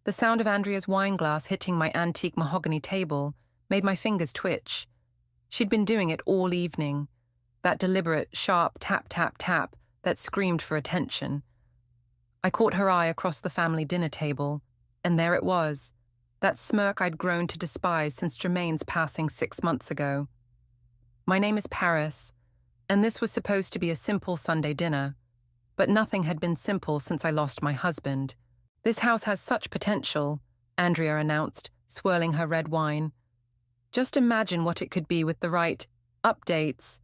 The sound of Andrea's wine glass hitting my antique mahogany table made my fingers twitch. She'd been doing it all evening, that deliberate, sharp tap, tap, tap that screamed for attention. I caught her eye across the family dinner table, and there it was, that smirk I'd grown to despise since Germain's passing 6 months ago. My name is Paris, and this was supposed to be a simple Sunday dinner, but nothing had been simple since I lost my husband. This house has such potential, Andrea announced, swirling her red wine. Just imagine what it could be with the right updates.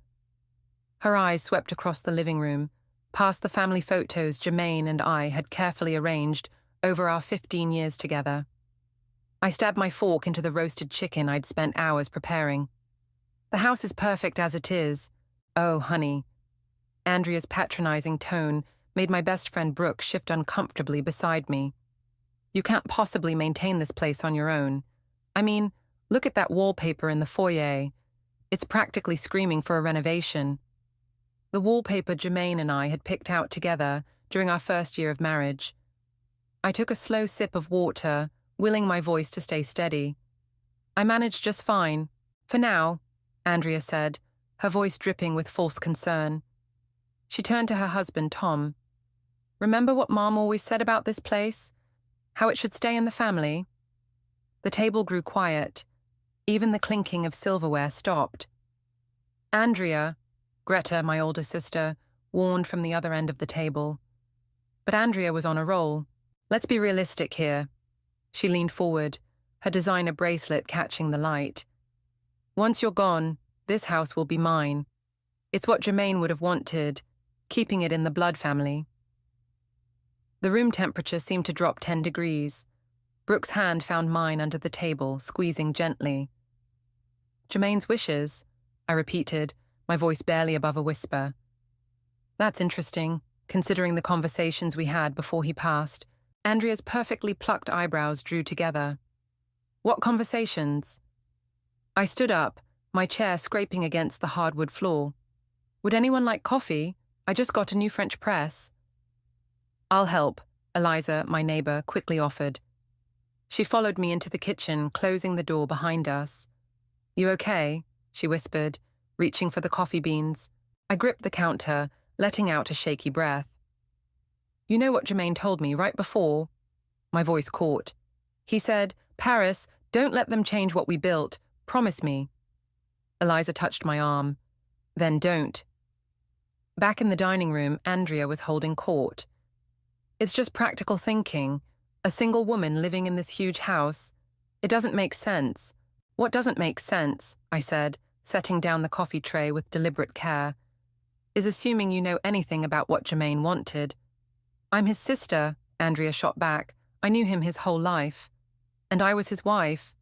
Her eyes swept across the living room, past the family photos Germain and I had carefully arranged over our 15 years together. I stabbed my fork into the roasted chicken I'd spent hours preparing. The house is perfect as it is. Oh, honey. Andrea's patronizing tone made my best friend Brooke shift uncomfortably beside me. You can't possibly maintain this place on your own. I mean, look at that wallpaper in the foyer. It's practically screaming for a renovation. The wallpaper Germain and I had picked out together during our first year of marriage. I took a slow sip of water, willing my voice to stay steady. I managed just fine. For now, Andrea said, her voice dripping with false concern. She turned to her husband, Tom. Remember what Mom always said about this place? How it should stay in the family? The table grew quiet. Even the clinking of silverware stopped. Andrea, Greta, my older sister, warned from the other end of the table. But Andrea was on a roll. Let's be realistic here. She leaned forward, her designer bracelet catching the light. Once you're gone, this house will be mine. It's what Germain would have wanted, keeping it in the blood family. The room temperature seemed to drop 10 degrees. Brooke's hand found mine under the table, squeezing gently. Germain's wishes, I repeated, my voice barely above a whisper. That's interesting, considering the conversations we had before he passed. Andrea's perfectly plucked eyebrows drew together. What conversations? I stood up, my chair scraping against the hardwood floor. Would anyone like coffee? I just got a new French press. I'll help, Eliza, my neighbor, quickly offered. She followed me into the kitchen, closing the door behind us. You okay? She whispered, reaching for the coffee beans. I gripped the counter, letting out a shaky breath. You know what Germain told me right before? My voice caught. He said, Paris, don't let them change what we built. Promise me. Eliza touched my arm. Then don't. Back in the dining room, Andrea was holding court. It's just practical thinking. A single woman living in this huge house. It doesn't make sense. What doesn't make sense, I said, setting down the coffee tray with deliberate care, is assuming you know anything about what Germain wanted. I'm his sister, Andrea shot back. I knew him his whole life. And I was his wife.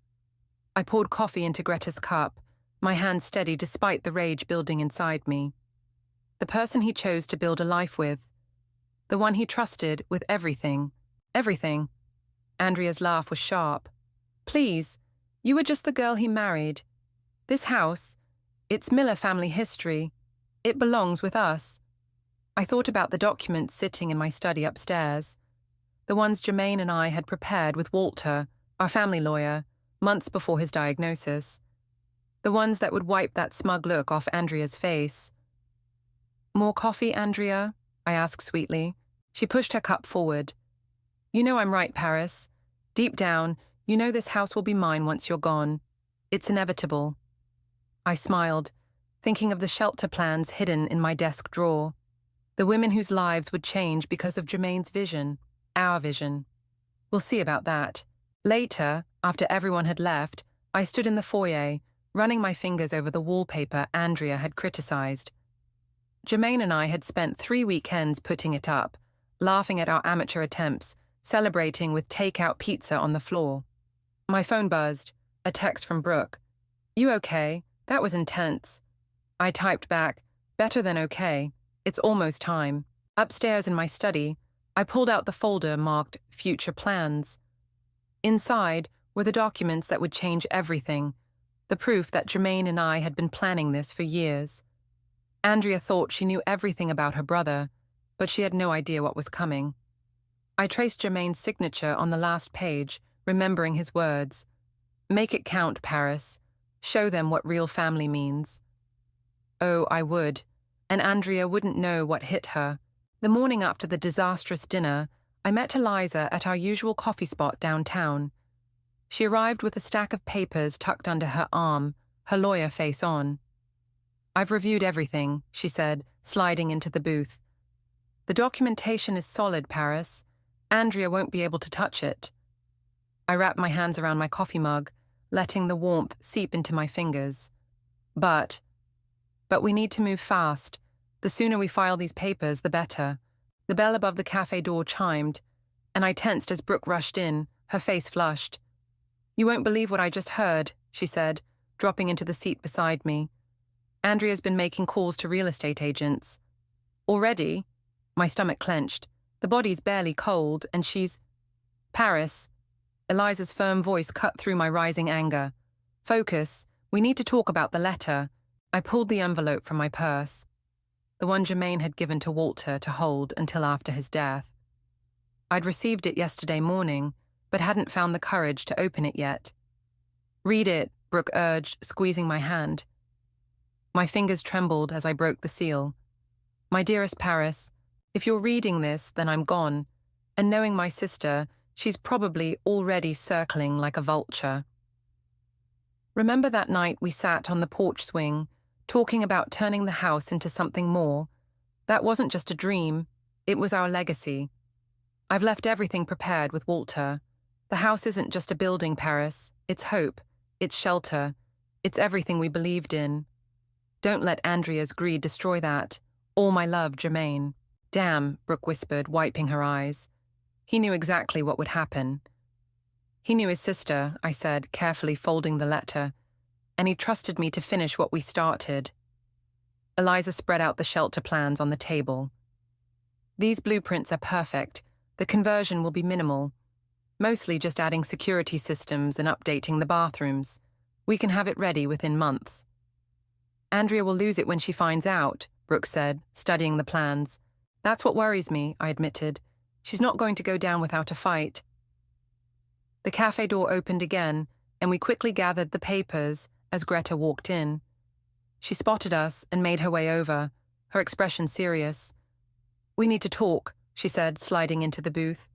I poured coffee into Greta's cup, my hand steady despite the rage building inside me. The person he chose to build a life with. The one he trusted with everything. Everything. Andrea's laugh was sharp. Please, you were just the girl he married. This house, it's Miller family history. It belongs with us. I thought about the documents sitting in my study upstairs. The ones Germain and I had prepared with Walter, our family lawyer, months before his diagnosis. The ones that would wipe that smug look off Andrea's face. More coffee, Andrea? I asked sweetly. She pushed her cup forward. You know I'm right, Paris. Deep down, you know this house will be mine once you're gone. It's inevitable. I smiled, thinking of the shelter plans hidden in my desk drawer. The women whose lives would change because of Germain's vision, our vision. We'll see about that. Later, after everyone had left, I stood in the foyer, running my fingers over the wallpaper Andrea had criticized. Germain and I had spent 3 weekends putting it up, laughing at our amateur attempts, celebrating with takeout pizza on the floor. My phone buzzed, a text from Brooke. You okay? That was intense. I typed back, better than okay. It's almost time. Upstairs in my study, I pulled out the folder marked Future Plans. Inside were the documents that would change everything, the proof that Germain and I had been planning this for years. Andrea thought she knew everything about her brother, but she had no idea what was coming. I traced Germain's signature on the last page, remembering his words. Make it count, Paris. Show them what real family means. Oh, I would. And Andrea wouldn't know what hit her. The morning after the disastrous dinner, I met Eliza at our usual coffee spot downtown. She arrived with a stack of papers tucked under her arm, her lawyer face on. I've reviewed everything, she said, sliding into the booth. The documentation is solid, Paris. Andrea won't be able to touch it. I wrapped my hands around my coffee mug, letting the warmth seep into my fingers. But we need to move fast. The sooner we file these papers, the better. The bell above the cafe door chimed, and I tensed as Brooke rushed in, her face flushed. You won't believe what I just heard, she said, dropping into the seat beside me. Andrea's been making calls to real estate agents. Already? My stomach clenched. The body's barely cold, and she's... Paris. Eliza's firm voice cut through my rising anger. Focus. We need to talk about the letter. I pulled the envelope from my purse. The one Germain had given to Walter to hold until after his death. I'd received it yesterday morning, but hadn't found the courage to open it yet. Read it, Brooke urged, squeezing my hand. My fingers trembled as I broke the seal. My dearest Paris, if you're reading this, then I'm gone, and knowing my sister, she's probably already circling like a vulture. Remember that night we sat on the porch swing, talking about turning the house into something more? That wasn't just a dream, it was our legacy. I've left everything prepared with Walter. The house isn't just a building, Paris. It's hope, it's shelter, it's everything we believed in. Don't let Andrea's greed destroy that. All my love, Germain. Damn, Brooke whispered, wiping her eyes. He knew exactly what would happen. He knew his sister, I said, carefully folding the letter, and he trusted me to finish what we started. Eliza spread out the shelter plans on the table. These blueprints are perfect. The conversion will be minimal. Mostly just adding security systems and updating the bathrooms. We can have it ready within months. Andrea will lose it when she finds out, Brooke said, studying the plans. That's what worries me, I admitted. She's not going to go down without a fight. The cafe door opened again, and we quickly gathered the papers as Greta walked in. She spotted us and made her way over, her expression serious. We need to talk, she said, sliding into the booth.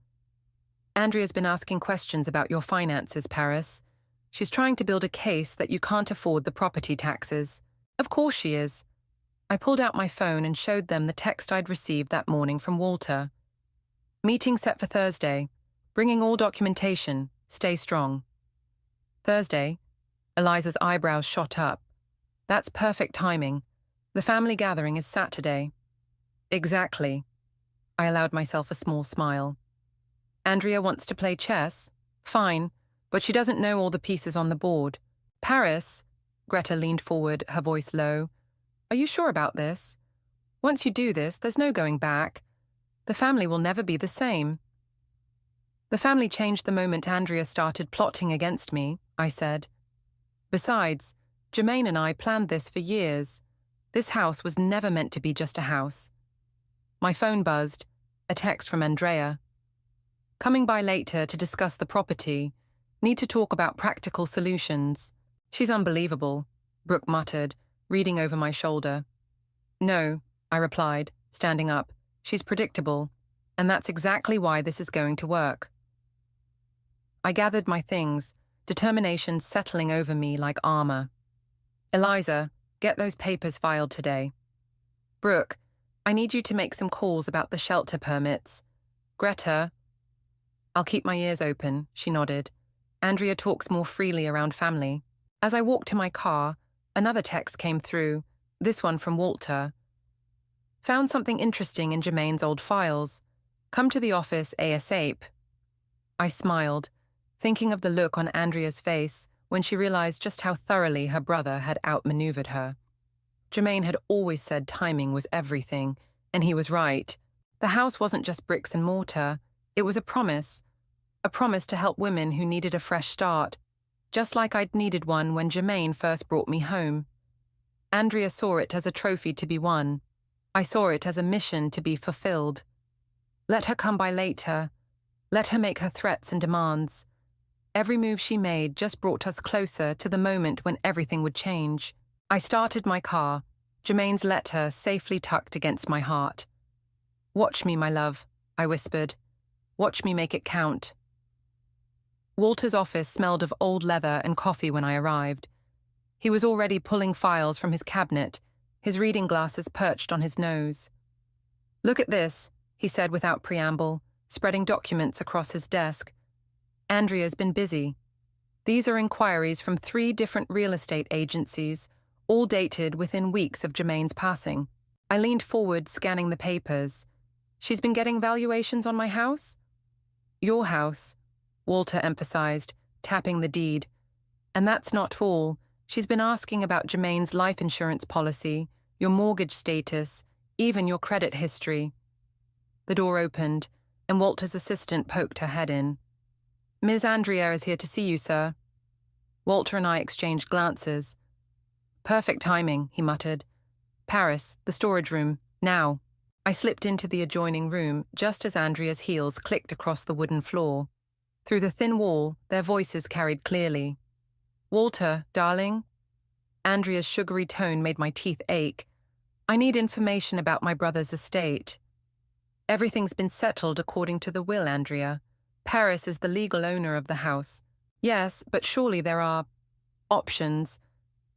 Andrea's been asking questions about your finances, Paris. She's trying to build a case that you can't afford the property taxes. Of course she is. I pulled out my phone and showed them the text I'd received that morning from Walter. Meeting set for Thursday. Bringing all documentation. Stay strong. Thursday. Eliza's eyebrows shot up. That's perfect timing. The family gathering is Saturday. Exactly. I allowed myself a small smile. Andrea wants to play chess? Fine, but she doesn't know all the pieces on the board. Paris, Greta leaned forward, her voice low. Are you sure about this? Once you do this, there's no going back. The family will never be the same. The family changed the moment Andrea started plotting against me, I said. Besides, Germain and I planned this for years. This house was never meant to be just a house. My phone buzzed, a text from Andrea. Coming by later to discuss the property. Need to talk about practical solutions. She's unbelievable, Brooke muttered, reading over my shoulder. No, I replied, standing up. She's predictable, and that's exactly why this is going to work. I gathered my things, determination settling over me like armor. Eliza, get those papers filed today. Brooke, I need you to make some calls about the shelter permits. Greta, I'll keep my ears open, she nodded. Andrea talks more freely around family. As I walked to my car, another text came through, this one from Walter. Found something interesting in Germain's old files. Come to the office ASAP. I smiled, thinking of the look on Andrea's face when she realized just how thoroughly her brother had outmaneuvered her. Germain had always said timing was everything, and he was right. The house wasn't just bricks and mortar. It was a promise to help women who needed a fresh start, just like I'd needed one when Germain first brought me home. Andrea saw it as a trophy to be won. I saw it as a mission to be fulfilled. Let her come by later. Let her make her threats and demands. Every move she made just brought us closer to the moment when everything would change. I started my car, Jermaine's letter safely tucked against my heart. "Watch me, my love," I whispered. "Watch me make it count." Walter's office smelled of old leather and coffee when I arrived. He was already pulling files from his cabinet, his reading glasses perched on his nose. "Look at this," he said without preamble, spreading documents across his desk. "Andrea's been busy. These are inquiries from 3 different real estate agencies, all dated within weeks of Jermaine's passing." I leaned forward, scanning the papers. "She's been getting valuations on my house?" "Your house," Walter emphasized, tapping the deed. "And that's not all. She's been asking about Jermaine's life insurance policy, your mortgage status, even your credit history." The door opened, and Walter's assistant poked her head in. "Ms. Andrea is here to see you, sir." Walter and I exchanged glances. "Perfect timing," he muttered. "Paris, the storage room, now." I slipped into the adjoining room just as Andrea's heels clicked across the wooden floor. Through the thin wall, their voices carried clearly. "Walter, darling?" Andrea's sugary tone made my teeth ache. "I need information about my brother's estate." "Everything's been settled according to the will, Andrea. Paris is the legal owner of the house." "Yes, but surely there are options.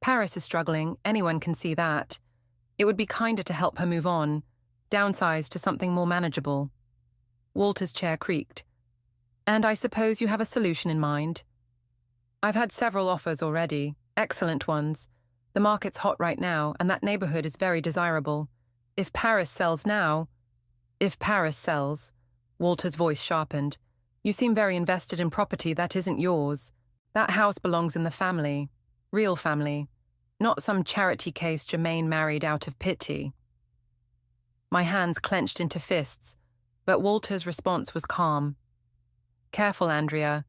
Paris is struggling, anyone can see that. It would be kinder to help her move on, downsize to something more manageable." Walter's chair creaked. "And I suppose you have a solution in mind?" "I've had several offers already, excellent ones. The market's hot right now, and that neighborhood is very desirable. If Paris sells now..." "If Paris sells," Walter's voice sharpened. "You seem very invested in property that isn't yours. That house belongs in the family. Real family. Not some charity case Jermaine married out of pity." My hands clenched into fists, but Walter's response was calm. "Careful, Andrea.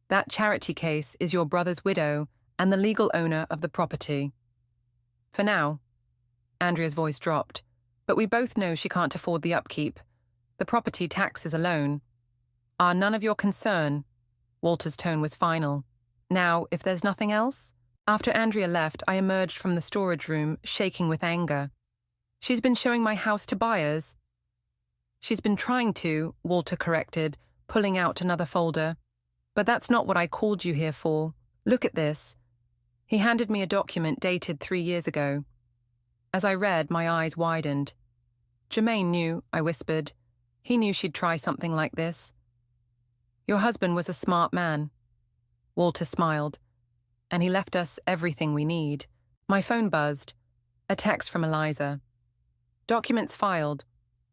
That charity case is your brother's widow and the legal owner of the property. For now." Andrea's voice dropped. "But we both know she can't afford the upkeep. The property taxes alone are none of your concern." Walter's tone was final. "Now, if there's nothing else?" After Andrea left, I emerged from the storage room, shaking with anger. "She's been showing my house to buyers." "She's been trying to," Walter corrected, pulling out another folder. "But that's not what I called you here for. Look at this." He handed me a document dated 3 years ago. As I read, my eyes widened. "Jermaine knew," I whispered. "He knew she'd try something like this." "Your husband was a smart man." Walter smiled. "And he left us everything we need." My phone buzzed. A text from Eliza. "Documents filed.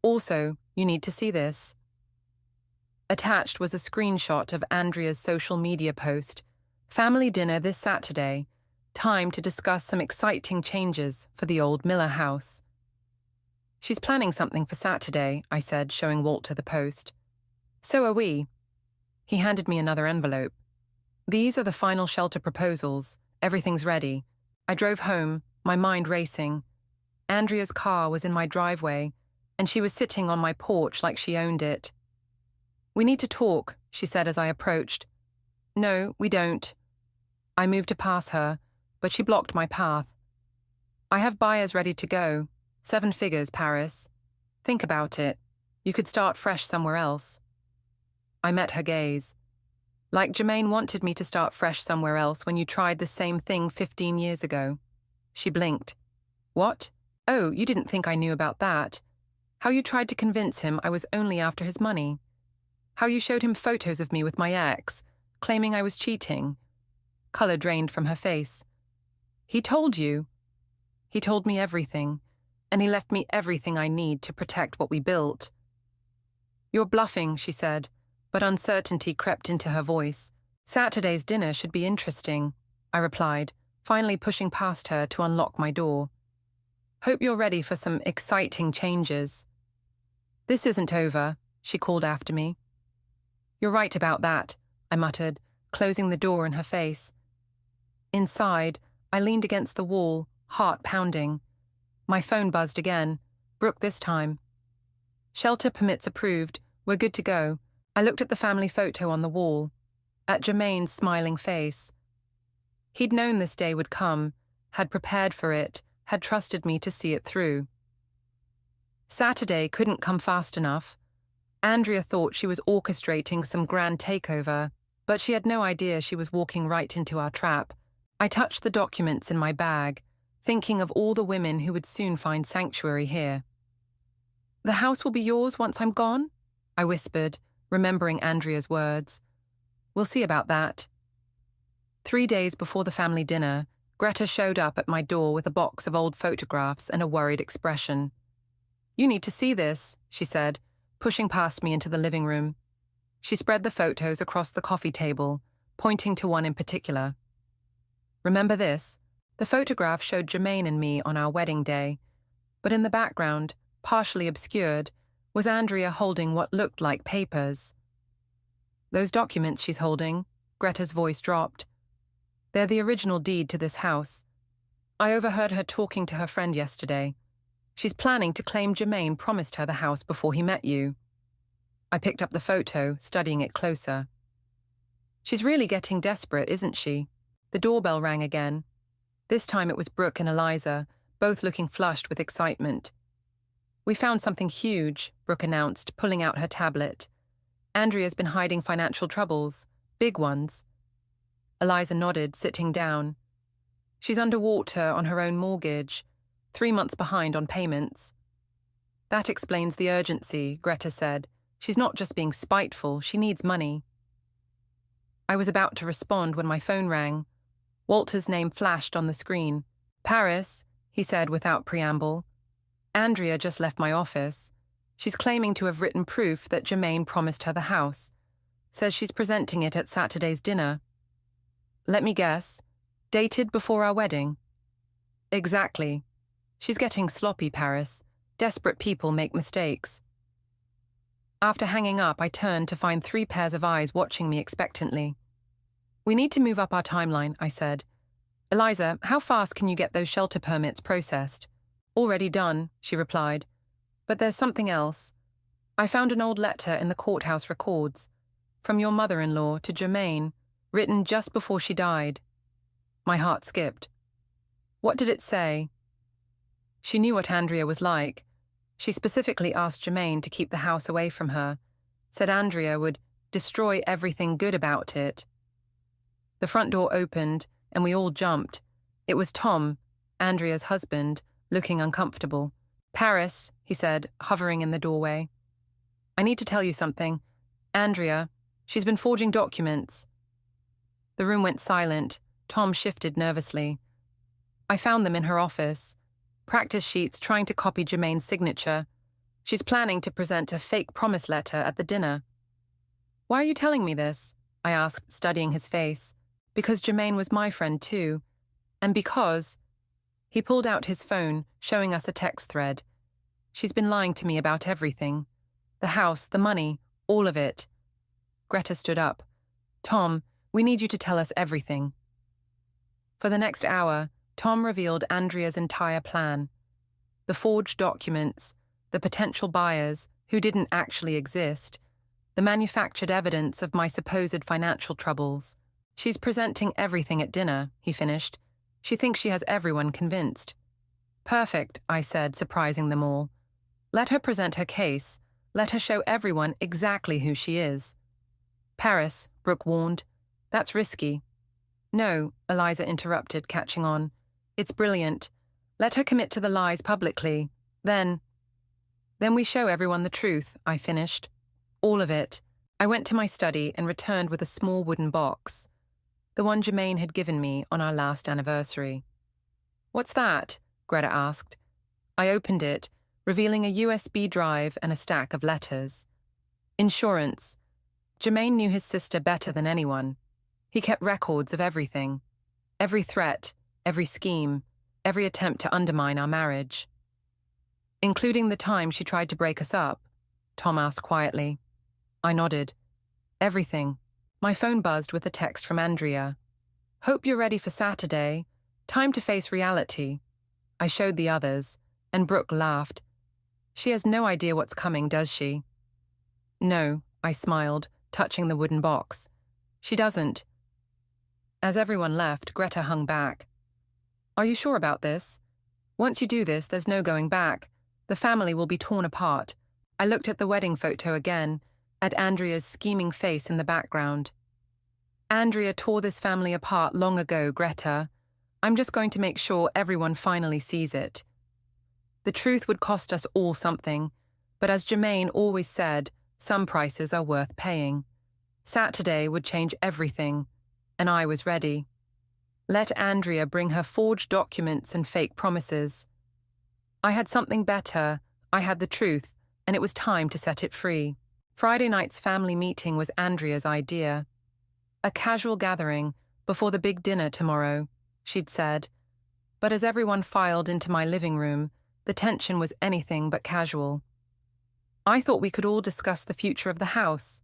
Also, you need to see this." Attached was a screenshot of Andrea's social media post. "Family dinner this Saturday. Time to discuss some exciting changes for the old Miller house." "She's planning something for Saturday," I said, showing Walter the post. "So are we." He handed me another envelope. "These are the final shelter proposals. Everything's ready." I drove home, my mind racing. Andrea's car was in my driveway, and she was sitting on my porch like she owned it. "We need to talk," she said as I approached. "No, we don't." I moved to pass her, but she blocked my path. "I have buyers ready to go. 7 figures, Paris. Think about it. You could start fresh somewhere else." I met her gaze. "Like Jermaine wanted me to start fresh somewhere else when you tried the same thing 15 years ago." She blinked. "What? Oh, you didn't think I knew about that. How you tried to convince him I was only after his money. How you showed him photos of me with my ex, claiming I was cheating." Color drained from her face. "He told you?" "He told me everything, and he left me everything I need to protect what we built." "You're bluffing," she said, but uncertainty crept into her voice. "Saturday's dinner should be interesting," I replied, finally pushing past her to unlock my door. "Hope you're ready for some exciting changes." "This isn't over," she called after me. "You're right about that," I muttered, closing the door in her face. Inside, I leaned against the wall, heart pounding. My phone buzzed again. Brooke this time. "Shelter permits approved. We're good to go. I looked at the family photo on the wall, at Jermaine's smiling face. He'd known this day would come, had prepared for it, had trusted me to see it through. Saturday couldn't come fast enough. Andrea thought she was orchestrating some grand takeover, but she had no idea she was walking right into our trap. I touched the documents in my bag, thinking of all the women who would soon find sanctuary here. "The house will be yours once I'm gone?" I whispered, remembering Andrea's words. "We'll see about that." 3 days before the family dinner, Greta showed up at my door with a box of old photographs and a worried expression. "You need to see this," she said, pushing past me into the living room. She spread the photos across the coffee table, pointing to one in particular. "Remember this?" The photograph showed Jermaine and me on our wedding day, but in the background, partially obscured, was Andrea holding what looked like papers. "Those documents she's holding," Greta's voice dropped. "They're the original deed to this house. I overheard her talking to her friend yesterday. She's planning to claim Jermaine promised her the house before he met you." I picked up the photo, studying it closer. "She's really getting desperate, isn't she?" The doorbell rang again. This time it was Brooke and Eliza, both looking flushed with excitement. "We found something huge," Brooke announced, pulling out her tablet. "Andrea's been hiding financial troubles, big ones." Eliza nodded, sitting down. "She's underwater on her own mortgage, 3 months behind on payments." "That explains the urgency," Greta said. "She's not just being spiteful, she needs money." I was about to respond when my phone rang. Walter's name flashed on the screen. "Paris," he said without preamble. "Andrea just left my office. She's claiming to have written proof that Jermaine promised her the house. Says she's presenting it at Saturday's dinner." "Let me guess. Dated before our wedding?" "Exactly. She's getting sloppy, Paris. Desperate people make mistakes." After hanging up, I turned to find 3 pairs of eyes watching me expectantly. "We need to move up our timeline," I said. "Eliza, how fast can you get those shelter permits processed?" "Already done," she replied. "But there's something else. I found an old letter in the courthouse records, from your mother-in-law to Jermaine, written just before she died." My heart skipped. "What did it say?" She knew what Andrea was like. She specifically asked Jermaine to keep the house away from her, said Andrea would destroy everything good about it. The front door opened, and we all jumped. It was Tom, Andrea's husband, looking uncomfortable. "Paris," he said, hovering in the doorway. "I need to tell you something. Andrea, she's been forging documents." The room went silent. Tom shifted nervously. "I found them in her office. Practice sheets trying to copy Jermaine's signature. She's planning to present a fake promise letter at the dinner." "Why are you telling me this?" I asked, studying his face. "Because Jermaine was my friend too. And because—" He pulled out his phone, showing us a text thread. "She's been lying to me about everything. The house, the money, all of it." Greta stood up. "Tom, we need you to tell us everything." For the next hour, Tom revealed Andrea's entire plan. The forged documents, the potential buyers, who didn't actually exist, the manufactured evidence of my supposed financial troubles. "She's presenting everything at dinner," he finished. "She thinks she has everyone convinced." "Perfect," I said, surprising them all. "Let her present her case. Let her show everyone exactly who she is." "Paris," Brooke warned. "That's risky." "No," Eliza interrupted, catching on. "It's brilliant. Let her commit to the lies publicly. Then we show everyone the truth," I finished. "All of it." I went to my study and returned with a small wooden box. The one Jermaine had given me on our last anniversary. "What's that?" Greta asked. I opened it, revealing a USB drive and a stack of letters. Insurance. Jermaine knew his sister better than anyone. He kept records of everything. Every threat, every scheme, every attempt to undermine our marriage. "Including the time she tried to break us up?" Tom asked quietly. I nodded. "Everything." My phone buzzed with a text from Andrea. "Hope you're ready for Saturday. Time to face reality." I showed the others, and Brooke laughed. "She has no idea what's coming, does she?" "No," I smiled, touching the wooden box. She doesn't. As everyone left, Greta hung back. Are you sure about this? Once you do this, there's no going back. The family will be torn apart. I looked at the wedding photo again, at Andrea's scheming face in the background. Andrea tore this family apart long ago, Greta. I'm just going to make sure everyone finally sees it. The truth would cost us all something, but as Jermaine always said, some prices are worth paying. Saturday would change everything, and I was ready. Let Andrea bring her forged documents and fake promises. I had something better, I had the truth, and it was time to set it free. Friday night's family meeting was Andrea's idea. A casual gathering before the big dinner tomorrow, she'd said. But as everyone filed into my living room, the tension was anything but casual. I thought we could all discuss the future of the house,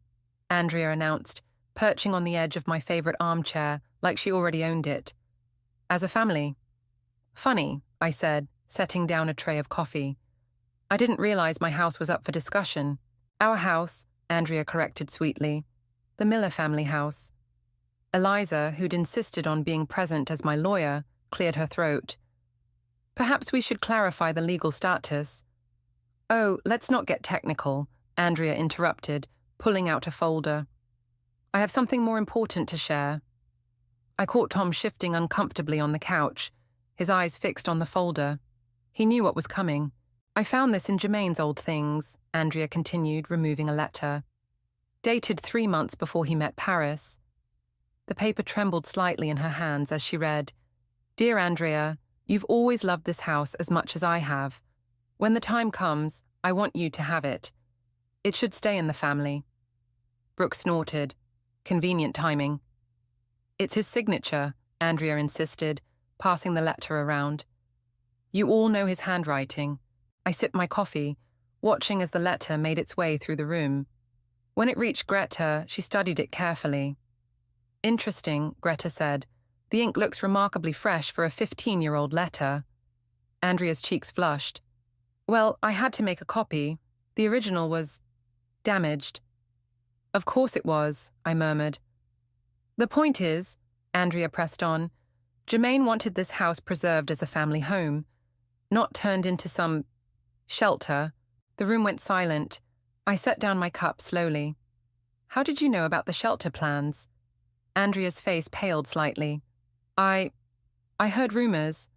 Andrea announced, perching on the edge of my favorite armchair like she already owned it. As a family. Funny, I said, setting down a tray of coffee. I didn't realize my house was up for discussion. Our house, Andrea corrected sweetly. The Miller family house. Eliza, who'd insisted on being present as my lawyer, cleared her throat. Perhaps we should clarify the legal status. Oh, let's not get technical, Andrea interrupted, pulling out a folder. I have something more important to share. I caught Tom shifting uncomfortably on the couch, his eyes fixed on the folder. He knew what was coming. I found this in Jermaine's old things, Andrea continued, removing a letter. Dated 3 months before he met Paris. The paper trembled slightly in her hands as she read, Dear Andrea, you've always loved this house as much as I have. When the time comes, I want you to have it. It should stay in the family. Brooke snorted. Convenient timing. It's his signature, Andrea insisted, passing the letter around. You all know his handwriting. I sipped my coffee, watching as the letter made its way through the room. When it reached Greta, she studied it carefully. Interesting, Greta said. The ink looks remarkably fresh for a 15-year-old letter. Andrea's cheeks flushed. Well, I had to make a copy. The original was damaged. Of course it was, I murmured. The point is, Andrea pressed on, Jermaine wanted this house preserved as a family home, not turned into some shelter. The room went silent. I set down my cup slowly. How did you know about the shelter plans? Andrea's face paled slightly. I heard rumors.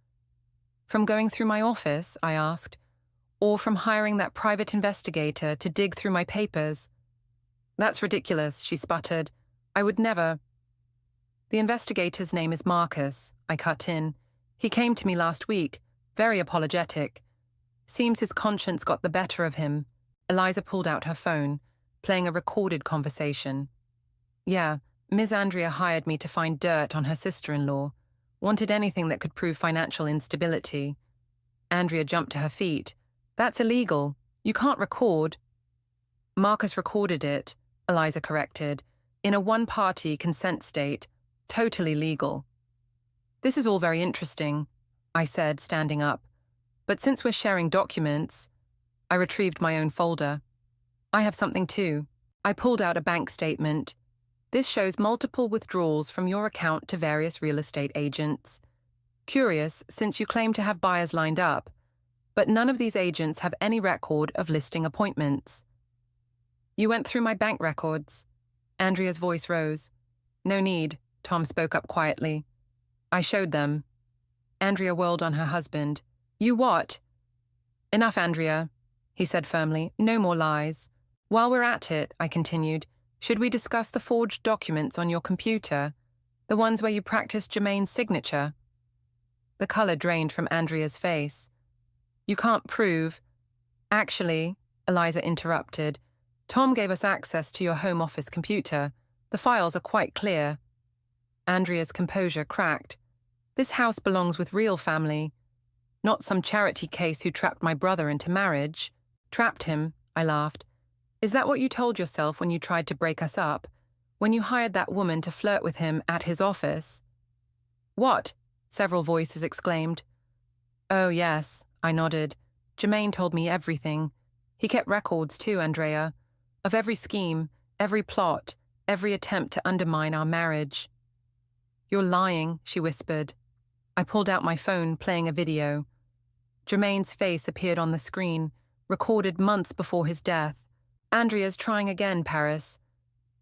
From going through my office, I asked, or from hiring that private investigator to dig through my papers. That's ridiculous, she sputtered. I would never. The investigator's name is Marcus, I cut in. He came to me last week, very apologetic. Seems his conscience got the better of him. Eliza pulled out her phone, playing a recorded conversation. Yeah, Ms. Andrea hired me to find dirt on her sister-in-law. Wanted anything that could prove financial instability. Andrea jumped to her feet. That's illegal. You can't record. Marcus recorded it, Eliza corrected, in a one-party consent state, totally legal. This is all very interesting, I said, standing up. But since we're sharing documents, I retrieved my own folder. I have something too. I pulled out a bank statement. This shows multiple withdrawals from your account to various real estate agents. Curious, since you claim to have buyers lined up, but none of these agents have any record of listing appointments. You went through my bank records. Andrea's voice rose. No need, Tom spoke up quietly. I showed them. Andrea whirled on her husband. You what? Enough, Andrea, he said firmly. No more lies. While we're at it, I continued, should we discuss the forged documents on your computer? The ones where you practiced Jermaine's signature? The colour drained from Andrea's face. You can't prove. Actually, Eliza interrupted, Tom gave us access to your home office computer. The files are quite clear. Andrea's composure cracked. This house belongs with real family. Not some charity case who trapped my brother into marriage. Trapped him, I laughed. Is that what you told yourself when you tried to break us up? When you hired that woman to flirt with him at his office? What? Several voices exclaimed. Oh, yes, I nodded. Jermaine told me everything. He kept records too, Andrea. Of every scheme, every plot, every attempt to undermine our marriage. "You're lying," she whispered. I pulled out my phone, playing a video. Jermaine's face appeared on the screen, recorded months before his death. "Andrea's trying again, Paris.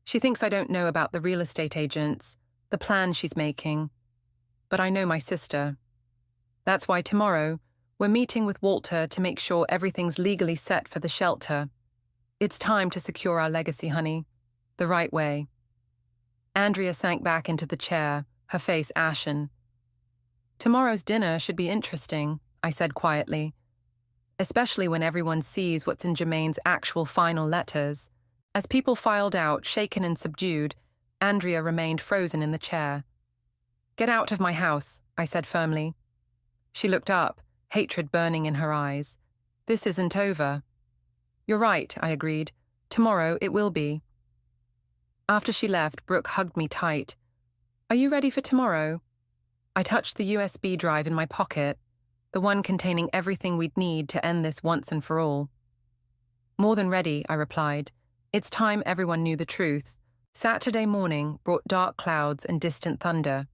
She thinks I don't know about the real estate agents, the plan she's making. But I know my sister. That's why tomorrow, we're meeting with Walter to make sure everything's legally set for the shelter. It's time to secure our legacy, honey. The right way." Andrea sank back into the chair, her face ashen. "Tomorrow's dinner should be interesting," I said quietly. "Especially when everyone sees what's in Jermaine's actual final letters." As people filed out, shaken and subdued, Andrea remained frozen in the chair. "Get out of my house," I said firmly. She looked up, hatred burning in her eyes. "This isn't over." "You're right," I agreed. "Tomorrow it will be." After she left, Brooke hugged me tight. "Are you ready for tomorrow?" I touched the USB drive in my pocket, the one containing everything we'd need to end this once and for all. "More than ready," I replied. It's time everyone knew the truth. Saturday morning brought dark clouds and distant thunder.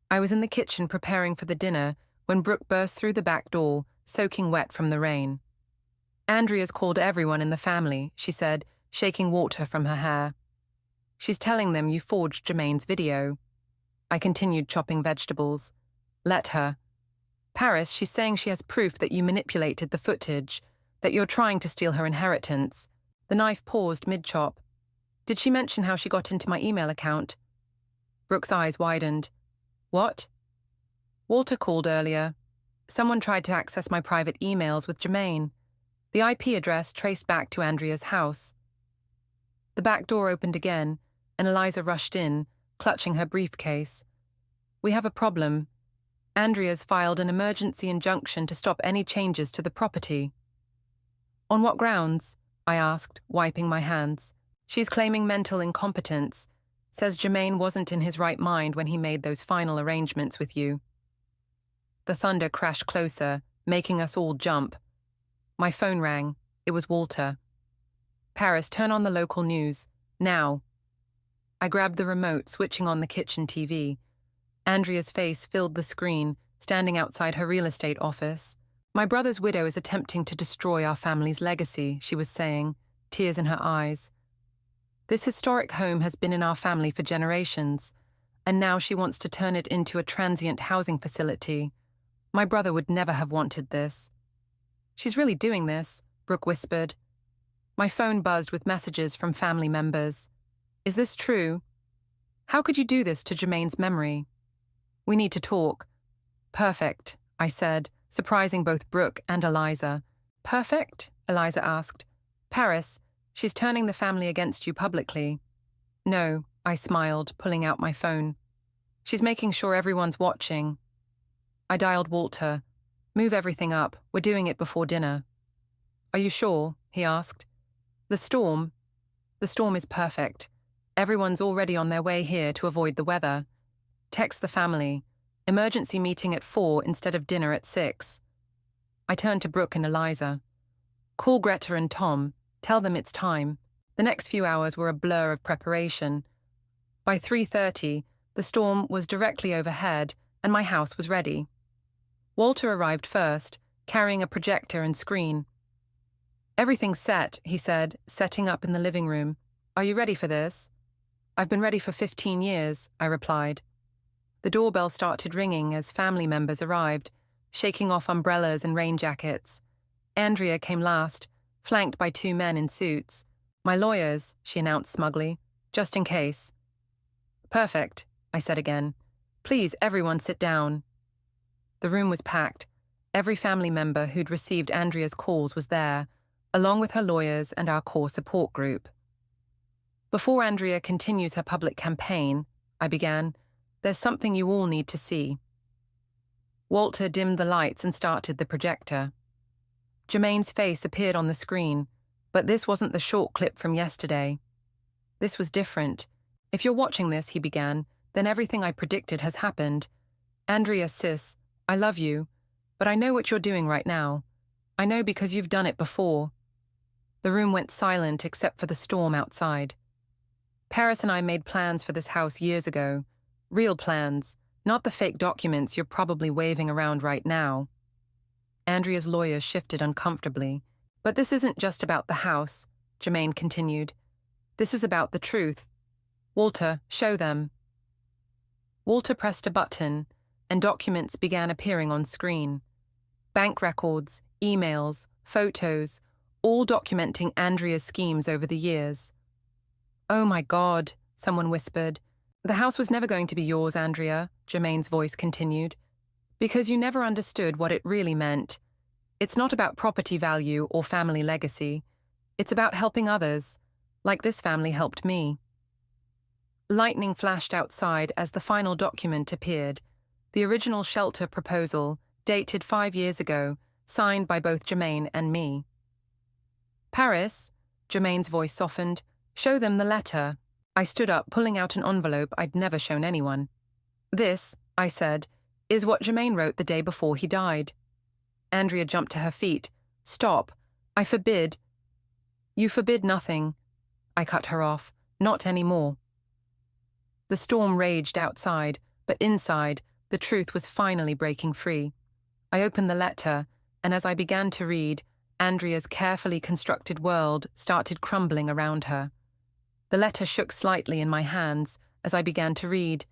I was in the kitchen preparing for the dinner when Brooke burst through the back door, soaking wet from the rain. "Andrea's called everyone in the family," she said, shaking water from her hair. "She's telling them you forged Jermaine's video." I continued chopping vegetables. "Let her. Paris, she's saying she has proof that you manipulated the footage, that you're trying to steal her inheritance." The knife paused mid-chop. "Did she mention how she got into my email account?" Brooke's eyes widened. "What?" "Walter called earlier. Someone tried to access my private emails with Jermaine. The IP address traced back to Andrea's house." The back door opened again, and Eliza rushed in, clutching her briefcase. "We have a problem. Andrea's filed an emergency injunction to stop any changes to the property." "On what grounds?" I asked, wiping my hands. "She's claiming mental incompetence. Says Jermaine wasn't in his right mind when he made those final arrangements with you." The thunder crashed closer, making us all jump. My phone rang. It was Walter. "Paris, turn on the local news. Now." I grabbed the remote, switching on the kitchen TV. Andrea's face filled the screen, standing outside her real estate office. "My brother's widow is attempting to destroy our family's legacy," she was saying, tears in her eyes. "This historic home has been in our family for generations, and now she wants to turn it into a transient housing facility. My brother would never have wanted this." "She's really doing this," Brooke whispered. My phone buzzed with messages from family members. "Is this true? How could you do this to Jermaine's memory? We need to talk." "Perfect," I said, surprising both Brooke and Eliza. "Perfect?" Eliza asked. "Paris, she's turning the family against you publicly." "No," I smiled, pulling out my phone. "She's making sure everyone's watching." I dialed Walter. "Move everything up. We're doing it before dinner." "Are you sure?" he asked. The storm is perfect. Everyone's already on their way here to avoid the weather. Text the family. Emergency meeting at 4 instead of dinner at 6. I turned to Brooke and Eliza. "Call Greta and Tom. Tell them it's time." The next few hours were a blur of preparation. By 3:30, the storm was directly overhead, and my house was ready. Walter arrived first, carrying a projector and screen. "Everything's set," he said, setting up in the living room. "Are you ready for this?" "I've been ready for 15 years, I replied. The doorbell started ringing as family members arrived, shaking off umbrellas and rain jackets. Andrea came last, flanked by 2 men in suits. "My lawyers," she announced smugly, "just in case." "Perfect," I said again. "Please, everyone sit down." The room was packed. Every family member who'd received Andrea's calls was there, along with her lawyers and our core support group. "Before Andrea continues her public campaign," I began, "there's something you all need to see." Walter dimmed the lights and started the projector. Jermaine's face appeared on the screen, but this wasn't the short clip from yesterday. This was different. "If you're watching this," he began, "then everything I predicted has happened. Andrea, sis, I love you, but I know what you're doing right now. I know because you've done it before." The room went silent except for the storm outside. Paris and I made plans for this house years ago. Real plans, not the fake documents you're probably waving around right now. Andrea's lawyer shifted uncomfortably. But this isn't just about the house, Germaine continued. This is about the truth. Walter, show them. Walter pressed a button, and documents began appearing on screen. Bank records, emails, photos, all documenting Andrea's schemes over the years. Oh my God, someone whispered. The house was never going to be yours, Andrea, Germaine's voice continued, because you never understood what it really meant. It's not about property value or family legacy. It's about helping others, like this family helped me. Lightning flashed outside as the final document appeared, the original shelter proposal, dated 5 years ago, signed by both Germaine and me. Paris, Germaine's voice softened, show them the letter. I stood up, pulling out an envelope I'd never shown anyone. This, I said, is what Germaine wrote the day before he died. Andrea jumped to her feet. Stop. I forbid. You forbid nothing. I cut her off. Not anymore. The storm raged outside, but inside, the truth was finally breaking free. I opened the letter, and as I began to read, Andrea's carefully constructed world started crumbling around her. The letter shook slightly in my hands as I began to read.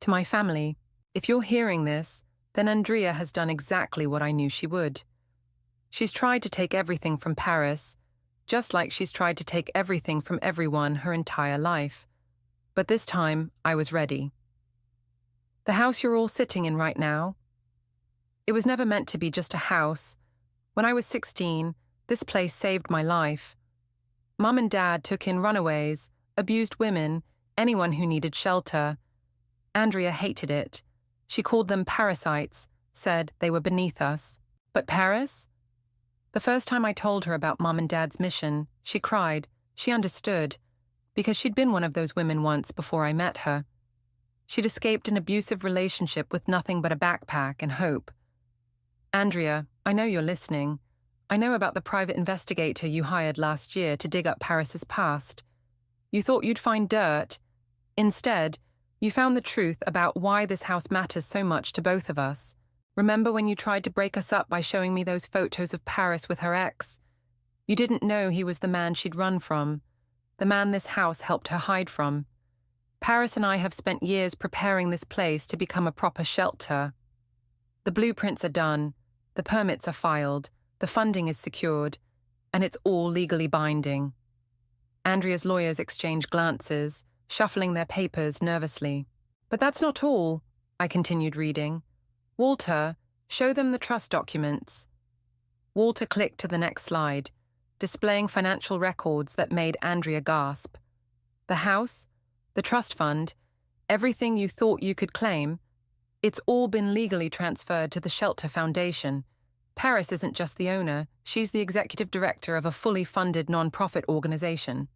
To my family, if you're hearing this, then Andrea has done exactly what I knew she would. She's tried to take everything from Paris, just like she's tried to take everything from everyone her entire life. But this time, I was ready. The house you're all sitting in right now, it was never meant to be just a house. When I was 16, this place saved my life. Mum and Dad took in runaways, abused women, anyone who needed shelter. Andrea hated it. She called them parasites, said they were beneath us. But Paris? The first time I told her about Mum and Dad's mission, she cried. She understood, because she'd been one of those women once before I met her. She'd escaped an abusive relationship with nothing but a backpack and hope. Andrea, I know you're listening. I know about the private investigator you hired last year to dig up Paris's past. You thought you'd find dirt. Instead, you found the truth about why this house matters so much to both of us. Remember when you tried to break us up by showing me those photos of Paris with her ex? You didn't know he was the man she'd run from, the man this house helped her hide from. Paris and I have spent years preparing this place to become a proper shelter. The blueprints are done, the permits are filed, the funding is secured, and it's all legally binding. Andrea's lawyers exchanged glances, shuffling their papers nervously. But that's not all, I continued reading. Walter, show them the trust documents. Walter clicked to the next slide, displaying financial records that made Andrea gasp. The house, the trust fund, everything you thought you could claim, it's all been legally transferred to the Shelter Foundation. Paris isn't just the owner, she's the executive director of a fully funded non-profit organization.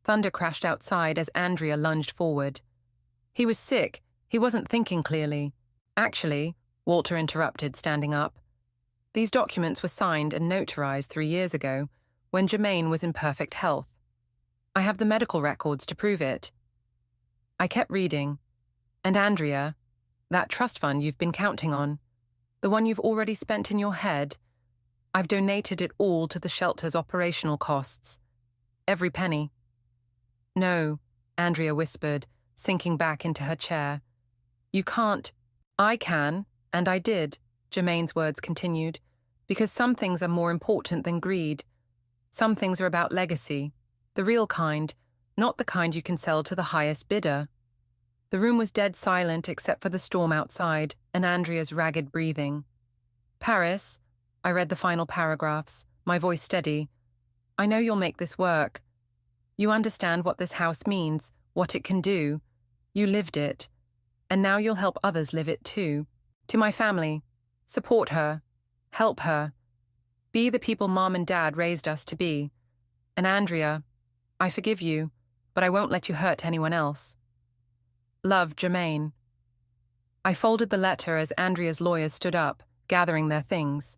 Thunder crashed outside as Andrea lunged forward. He was sick, he wasn't thinking clearly. Actually, Walter interrupted, standing up. These documents were signed and notarized 3 years ago, when Germaine was in perfect health. I have the medical records to prove it. I kept reading. And Andrea, that trust fund you've been counting on, the one you've already spent in your head, I've donated it all to the shelter's operational costs. Every penny. No, Andrea whispered, sinking back into her chair. You can't. I can, and I did, Germaine's words continued, because some things are more important than greed. Some things are about legacy, the real kind, not the kind you can sell to the highest bidder. The room was dead silent except for the storm outside and Andrea's ragged breathing. Paris, I read the final paragraphs, my voice steady. I know you'll make this work. You understand what this house means, what it can do. You lived it. And now you'll help others live it too. To my family, support her, help her. Be the people Mom and Dad raised us to be. And Andrea, I forgive you, but I won't let you hurt anyone else. Love, Germaine. I folded the letter as Andrea's lawyers stood up, gathering their things.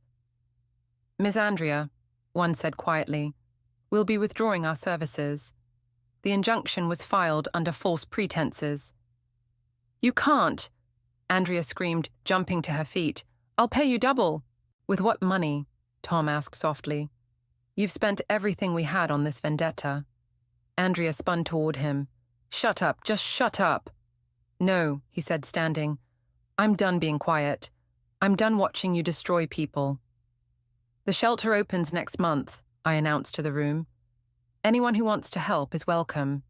Miss Andrea, one said quietly, we'll be withdrawing our services. The injunction was filed under false pretenses. "You can't!" Andrea screamed, jumping to her feet. "I'll pay you double." "With what money?" Tom asked softly. "You've spent everything we had on this vendetta." Andrea spun toward him. "Shut up, just shut up." "No," he said, standing. "I'm done being quiet. I'm done watching you destroy people." "The shelter opens next month," I announced to the room. "Anyone who wants to help is welcome.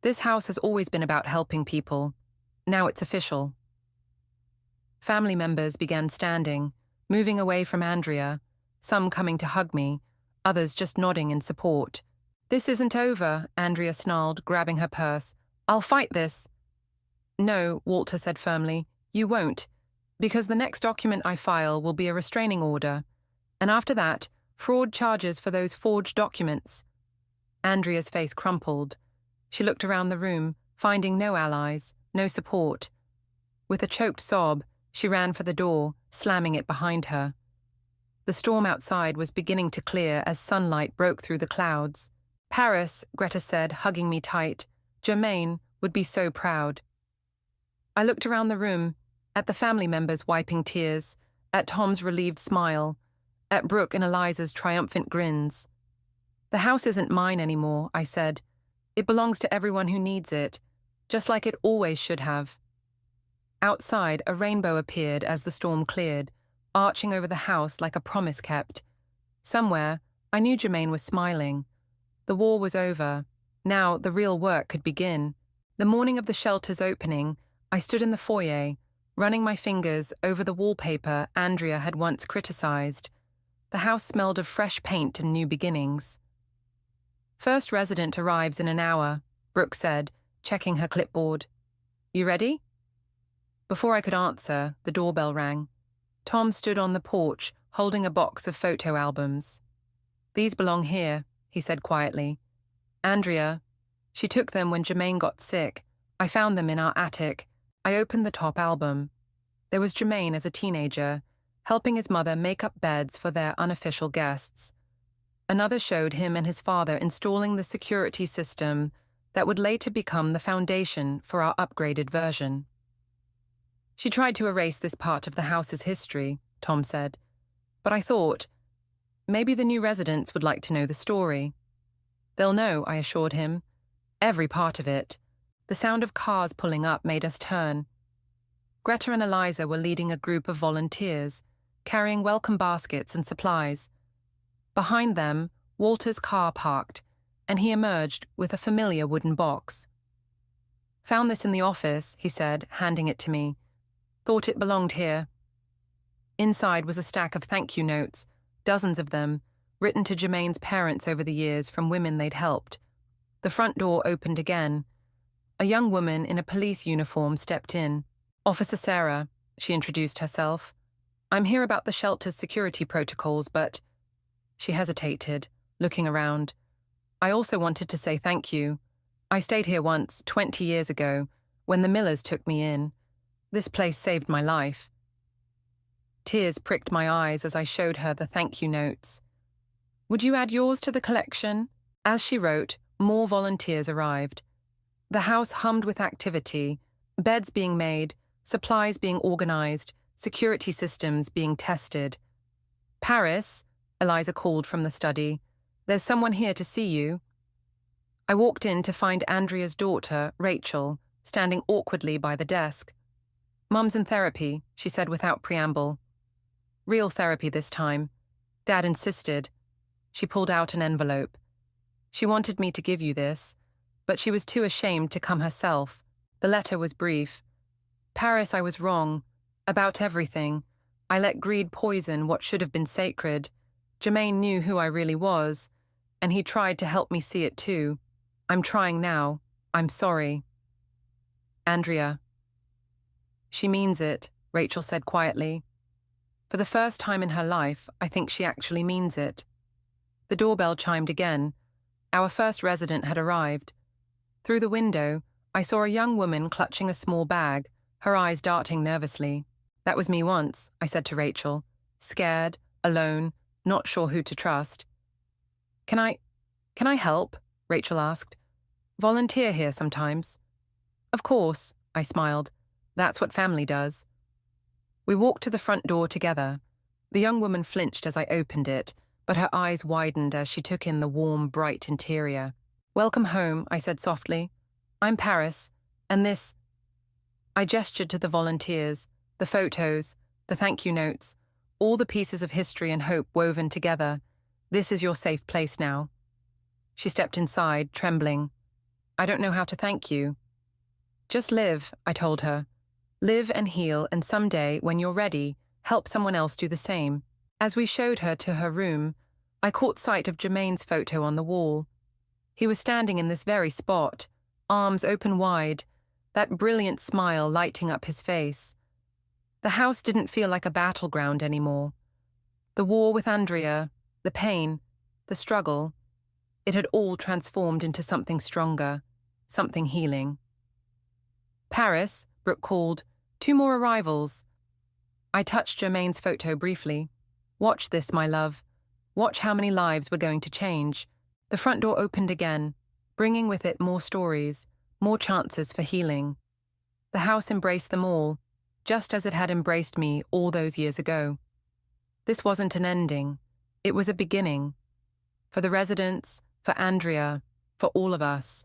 This house has always been about helping people. Now it's official." Family members began standing, moving away from Andrea, some coming to hug me, others just nodding in support. "This isn't over," Andrea snarled, grabbing her purse. "I'll fight this." "No," Walter said firmly, "you won't, because the next document I file will be a restraining order, and after that, fraud charges for those forged documents." Andrea's face crumpled. She looked around the room, finding no allies, no support. With a choked sob, she ran for the door, slamming it behind her. The storm outside was beginning to clear as sunlight broke through the clouds. "Paris," Greta said, hugging me tight. "Germaine would be so proud." I looked around the room, at the family members wiping tears, at Tom's relieved smile, at Brooke and Eliza's triumphant grins. "The house isn't mine anymore," I said. "It belongs to everyone who needs it, just like it always should have." Outside, a rainbow appeared as the storm cleared, arching over the house like a promise kept. Somewhere, I knew Germaine was smiling. The war was over. Now the real work could begin. The morning of the shelter's opening, I stood in the foyer, running my fingers over the wallpaper Andrea had once criticized. The house smelled of fresh paint and new beginnings. "First resident arrives in an hour," Brooke said, checking her clipboard. "You ready?" Before I could answer, the doorbell rang. Tom stood on the porch, holding a box of photo albums. "These belong here," he said quietly. "Andrea, she took them when Germaine got sick. I found them in our attic." I opened the top album. There was Germaine as a teenager, helping his mother make up beds for their unofficial guests. Another showed him and his father installing the security system that would later become the foundation for our upgraded version. "She tried to erase this part of the house's history," Tom said. "But I thought, maybe the new residents would like to know the story." "They'll know," I assured him. "Every part of it." The sound of cars pulling up made us turn. Greta and Eliza were leading a group of volunteers, carrying welcome baskets and supplies. Behind them, Walter's car parked, and he emerged with a familiar wooden box. "Found this in the office," he said, handing it to me. "Thought it belonged here." Inside was a stack of thank you notes, dozens of them, written to Germaine's parents over the years from women they'd helped. The front door opened again. A young woman in a police uniform stepped in. "Officer Sarah," she introduced herself. "I'm here about the shelter's security protocols, but—" She hesitated, looking around. "I also wanted to say thank you. I stayed here once, 20 years ago, when the Millers took me in. This place saved my life." Tears pricked my eyes as I showed her the thank you notes. "Would you add yours to the collection?" As she wrote, more volunteers arrived. The house hummed with activity, beds being made, supplies being organized, security systems being tested. "Paris," Eliza called from the study, "there's someone here to see you." I walked in to find Andrea's daughter, Rachel, standing awkwardly by the desk. "Mum's in therapy," she said without preamble. "Real therapy this time. Dad insisted." She pulled out an envelope. "She wanted me to give you this, but she was too ashamed to come herself." The letter was brief. "Paris, I was wrong. About everything. I let greed poison what should have been sacred. Germaine knew who I really was, and he tried to help me see it too. I'm trying now. I'm sorry. Andrea." "She means it," Rachel said quietly. For the first time in her life, I think she actually means it. The doorbell chimed again. Our first resident had arrived. Through the window, I saw a young woman clutching a small bag, her eyes darting nervously. "That was me once," I said to Rachel. "Scared, alone, not sure who to trust." Can I help?" Rachel asked. Volunteer here sometimes. Of course, I smiled. That's what family does. We walked to the front door together. The young woman flinched as I opened it, but her eyes widened as she took in the warm, bright interior. Welcome home, I said softly. I'm Paris, and this... I gestured to the volunteers, the photos, the thank you notes, all the pieces of history and hope woven together. This is your safe place now. She stepped inside, trembling. I don't know how to thank you. Just live, I told her. Live and heal, and someday, when you're ready, help someone else do the same. As we showed her to her room, I caught sight of Jermaine's photo on the wall. He was standing in this very spot, arms open wide, that brilliant smile lighting up his face. The house didn't feel like a battleground anymore. The war with Andrea, the pain, the struggle, it had all transformed into something stronger, something healing. Paris, Brooke called. 2 more arrivals. I touched Jermaine's photo briefly. Watch this, my love. Watch how many lives we're going to change. The front door opened again, bringing with it more stories, more chances for healing. The house embraced them all, just as it had embraced me all those years ago. This wasn't an ending. It was a beginning. For the residents, for Andrea, for all of us.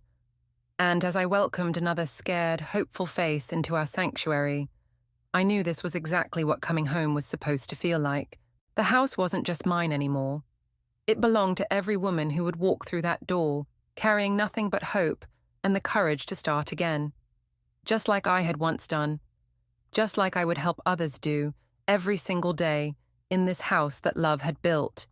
And as I welcomed another scared, hopeful face into our sanctuary, I knew this was exactly what coming home was supposed to feel like. The house wasn't just mine anymore. It belonged to every woman who would walk through that door, carrying nothing but hope and the courage to start again. Just like I had once done. Just like I would help others do, every single day, in this house that love had built.